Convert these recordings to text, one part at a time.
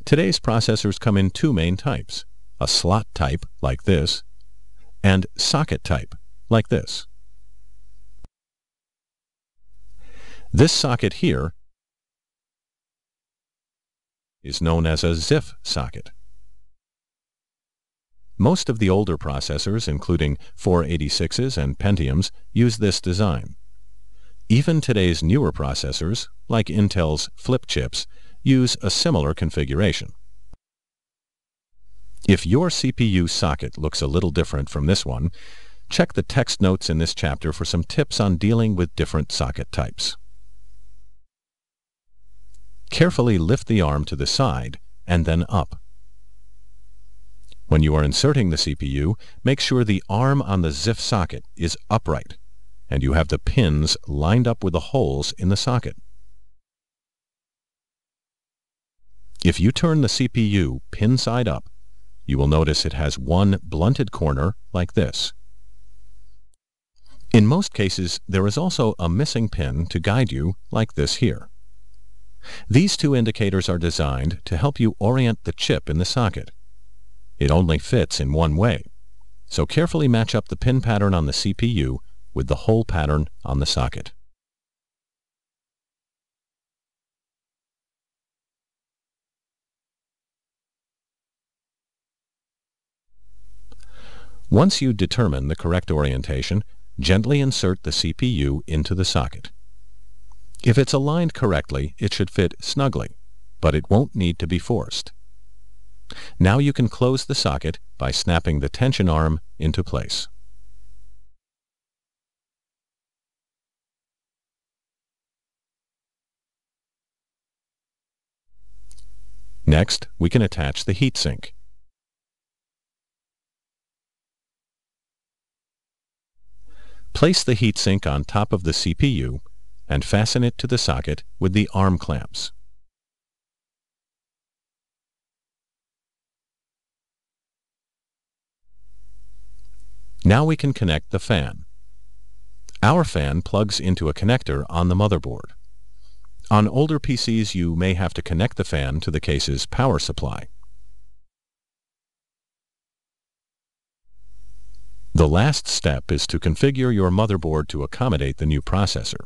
Today's processors come in two main types, a slot type like this, and socket type like this. This socket here is known as a ZIF socket. Most of the older processors, including 486s and Pentiums, use this design. Even today's newer processors, like Intel's flip chips, use a similar configuration. If your CPU socket looks a little different from this one, check the text notes in this chapter for some tips on dealing with different socket types. Carefully lift the arm to the side and then up. When you are inserting the CPU, make sure the arm on the ZIF socket is upright and you have the pins lined up with the holes in the socket. If you turn the CPU pin side up, you will notice it has one blunted corner like this. In most cases, there is also a missing pin to guide you like this here. These two indicators are designed to help you orient the chip in the socket. It only fits in one way, so carefully match up the pin pattern on the CPU with the hole pattern on the socket. Once you determine the correct orientation, gently insert the CPU into the socket. If it's aligned correctly, it should fit snugly, but it won't need to be forced. Now you can close the socket by snapping the tension arm into place. Next, we can attach the heatsink. Place the heatsink on top of the CPU and fasten it to the socket with the arm clamps. Now we can connect the fan. Our fan plugs into a connector on the motherboard. On older PCs, you may have to connect the fan to the case's power supply. The last step is to configure your motherboard to accommodate the new processor.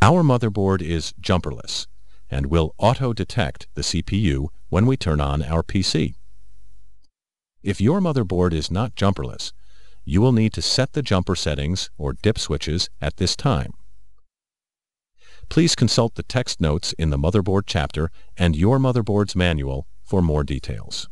Our motherboard is jumperless and will auto-detect the CPU when we turn on our PC. If your motherboard is not jumperless, you will need to set the jumper settings or dip switches at this time. Please consult the text notes in the motherboard chapter and your motherboard's manual for more details.